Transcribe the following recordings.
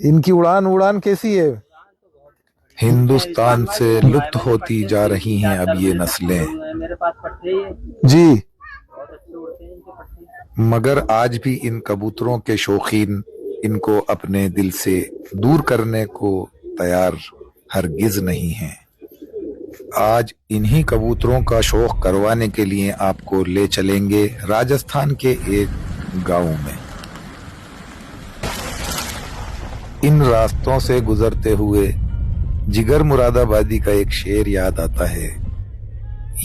इनकी उड़ान उड़ान कैसी है? हिंदुस्तान से लुप्त होती जा रही हैं अब ये नस्लें। मेरे पास पट्टे ही है, जी। बहुत अच्छे उड़ते हैं इनके पट्टे। मगर आज भी इन कबूतरों के शौकीन इनको अपने दिल से दूर करने को तैयार हरगिज नहीं हैं। आज इन्हीं कबूतरों का शौक करवाने के लिए आपको ले चलेंगे राजस्थान के एक गांव में। इन रास्तों से गुजरते हुए जिगर मुरादाबादी का एक शेर याद आता है।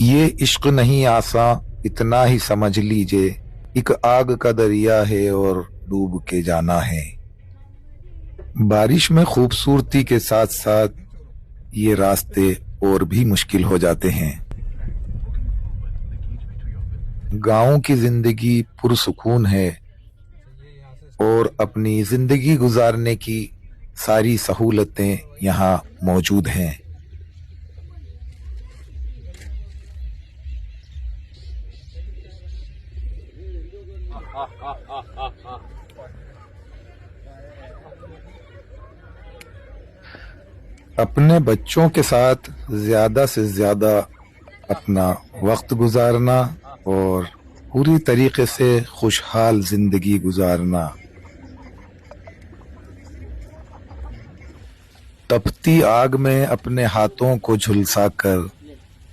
ये इश्क नहीं आसा इतना ही समझ लीजिए, एक आग का दरिया है और डूब के जाना है। बारिश में खूबसूरती के साथ साथ ये रास्ते और भी मुश्किल हो जाते हैं। गांव की जिंदगी पुरसुकून है और अपनी जिंदगी गुजारने की सारी सहूलतें यहाँ मौजूद हैं। अपने बच्चों के साथ ज्यादा से ज्यादा अपना वक्त गुजारना और पूरी तरीके से खुशहाल जिंदगी गुजारना। तपती आग में अपने हाथों को झुलसाकर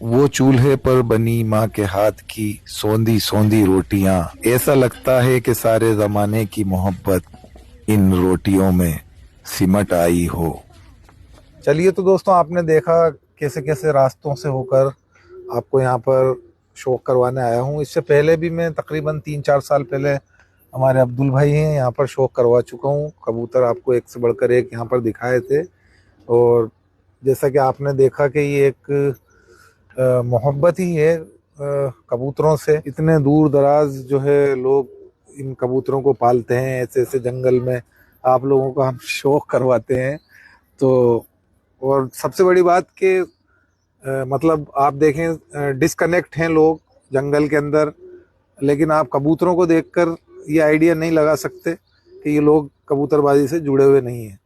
वो चूल्हे पर बनी माँ के हाथ की सौंधी सौंधी रोटियां, ऐसा लगता है कि सारे जमाने की मोहब्बत इन रोटियों में सिमट आई हो। चलिए, तो दोस्तों आपने देखा कैसे कैसे रास्तों से होकर आपको यहाँ पर शौक करवाने आया हूँ। इससे पहले भी मैं तकरीबन 3-4 साल पहले हमारे अब्दुल भाई हैं यहाँ पर शौक करवा चुका हूँ। कबूतर आपको एक से बढ़कर एक यहाँ पर दिखाए थे और जैसा कि आपने देखा कि ये एक मोहब्बत ही है कबूतरों से। इतने दूर दराज जो है लोग इन कबूतरों को पालते हैं, ऐसे ऐसे जंगल में आप लोगों को हम शौक करवाते हैं। तो और सबसे बड़ी बात कि मतलब आप देखें डिस्कनेक्ट हैं लोग जंगल के अंदर, लेकिन आप कबूतरों को देखकर ये आइडिया नहीं लगा सकते कि ये लोग कबूतरबाजी से जुड़े हुए नहीं हैं।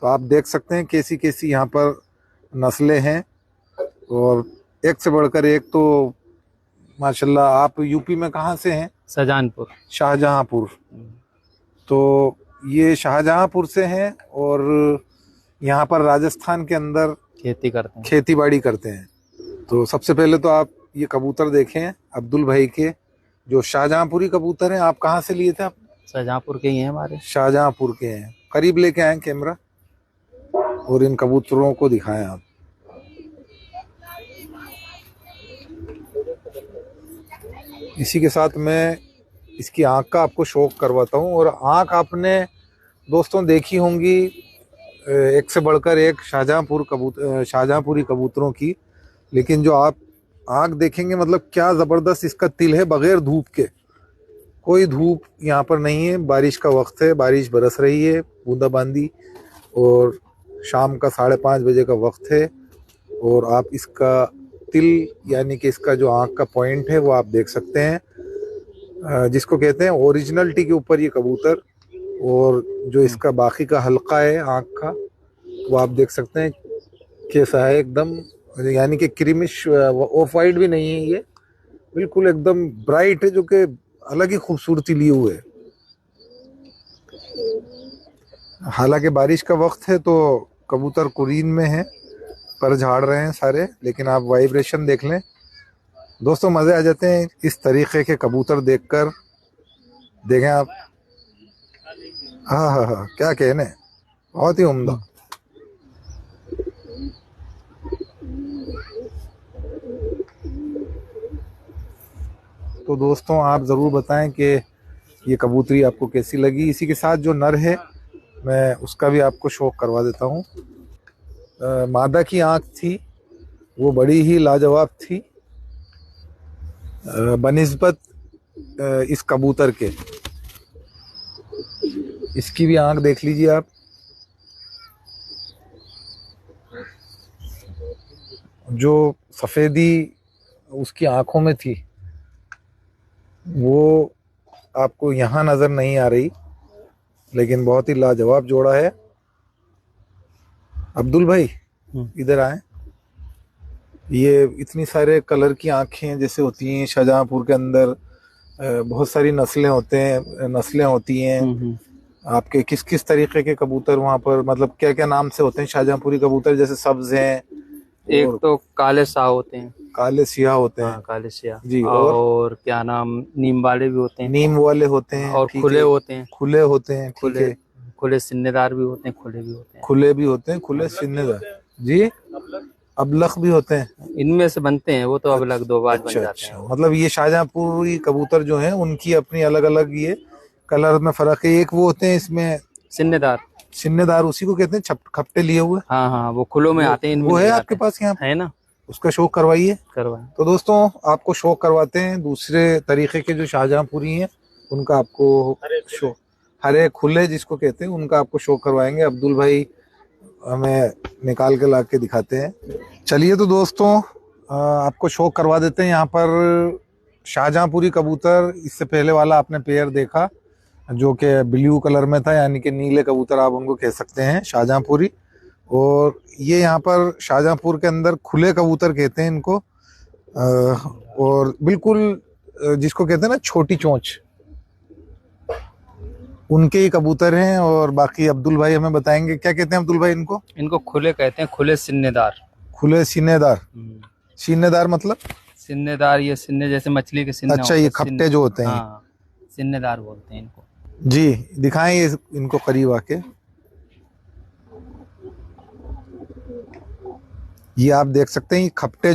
तो आप देख सकते हैं कैसी कैसी यहाँ पर नस्लें हैं और एक से बढ़कर एक। तो माशाल्लाह, आप यूपी में कहाँ से हैं? शाहजहांपुर। शाहजहांपुर। तो ये शाहजहांपुर से हैं और यहाँ पर राजस्थान के अंदर खेती करते हैं। खेती बाड़ी करते हैं। तो सबसे पहले तो आप ये कबूतर देखें अब्दुल भाई के, जो शाहजहांपुरी कबूतर हैं। आप कहाँ से लिए थे? आप शाहजहांपुर के ही हैं हमारे। शाहजहांपुर के हैं। करीब लेके आए कैमरा और इन कबूतरों को दिखाएं आप। इसी के साथ मैं इसकी आँख का आपको शौक करवाता हूँ। और आँख आपने दोस्तों देखी होंगी एक से बढ़कर एक शाहजहांपुरी कबूतरों की, लेकिन जो आप आँख देखेंगे मतलब क्या ज़बरदस्त इसका तिल है, बगैर धूप के। कोई धूप यहाँ पर नहीं है, बारिश का वक्त है, बारिश बरस रही है बूंदाबांदी और शाम का 5:30 बजे का वक्त है। और आप इसका तिल यानी कि इसका जो आँख का पॉइंट है वो आप देख सकते हैं, जिसको कहते हैं ओरिजिनलिटी के ऊपर ये कबूतर। और जो इसका बाकी का हल्का है आँख का वो आप देख सकते हैं कैसा है, एकदम यानी कि क्रीमिश ऑफ वाइट भी नहीं है, ये बिल्कुल एकदम ब्राइट है, जो कि अलग ही खूबसूरती लिए हुए है। हालांकि बारिश का वक्त है तो कबूतर कुरीन में है, पर झाड़ रहे हैं सारे, लेकिन आप वाइब्रेशन देख लें दोस्तों, मज़े आ जाते हैं इस तरीके के कबूतर देखकर। देखें आप, हाँ हाँ हाँ, क्या कहने, बहुत ही उम्दा। तो दोस्तों आप ज़रूर बताएं कि ये कबूतरी आपको कैसी लगी। इसी के साथ जो नर है मैं उसका भी आपको शौक करवा देता हूँ। मादा की आँख थी वो बड़ी ही लाजवाब थी बनिस्बत इस कबूतर के। इसकी भी आँख देख लीजिए आप। जो सफ़ेदी उसकी आँखों में थी वो आपको यहाँ नज़र नहीं आ रही, लेकिन बहुत ही लाजवाब जोड़ा है। अब्दुल भाई हम्म। इधर आए। ये इतनी सारे कलर की आंखें जैसे होती हैं शाहजहांपुर के अंदर, बहुत सारी नस्लें होती हैं। आपके किस किस तरीके के कबूतर वहां पर, मतलब क्या क्या नाम से होते हैं शाहजहांपुरी कबूतर? जैसे सब्ज हैं, एक और तो काले शाह होते हैं। काले सियाह होते हैं। हाँ, काले शाह। जी, और क्या नाम, नीम वाले भी होते हैं। नीम वाले होते हैं, और ठीक खुले है। होते हैं। खुले होते हैं, ठीक खुले है। खुले सिन्नेदार भी होते हैं, खुले भी होते हैं। खुले भी होते हैं, खुले सिन्नेदार। जी, अबलख भी होते हैं। इनमें से बनते हैं, वो तो अब अलग दो बार बन अच्छा जाते हैं अच्छा, वो। मतलब ये शाहजहांपुरी कबूतर जो हैं उनकी अपनी अलग अलग ये कलर में फर्क है। एक वो होते हैं इसमें सिन्नेदार। सिन्नेदार, उसी को कहते हैं खपटे लिए हुए। हाँ हाँ, वो खुलों में आते हैं, इनमें वो है नहीं आपके आते। पास यहाँ? है ना, उसका शौक करवाइए। करवाएं। तो दोस्तों आपको शौक करवाते हैं दूसरे तरीके के जो शाहजहांपुरी हैं उनका आपको शौक, हरे खुले जिसको कहते हैं, उनका आपको शौक करवाएंगे। अब्दुल भाई हमें निकाल के ला के दिखाते हैं। चलिए तो दोस्तों आपको शौक करवा देते हैं यहाँ पर शाहजहांपुरी कबूतर। इससे पहले वाला आपने पेयर देखा जो कि ब्लू कलर में था, यानी कि नीले कबूतर आप उनको कह सकते हैं शाहजहांपुरी। और ये यहाँ पर शाहजहांपुर के अंदर खुले कबूतर कहते हैं इनको। और बिल्कुल जिसको कहते हैं ना छोटी चोंच, उनके ही कबूतर हैं। और बाकी अब्दुल भाई हमें बताएंगे क्या कहते हैं अब्दुल भाई इनको। इनको खुले कहते हैं, खुले सिन्नेदार। खुले सीनेदार। सीनेदार मतलब? सिन्नेदार, ये सिन्ने जैसे मछली के सिन्ने अच्छा, होते ये हैं, खपटे जो होते हैं। हाँ, सिन्नेदार बोलते हैं इनको। जी, दिखाएं ये इनको करीब आके। ये आप देख सकते हैं, ये खपटे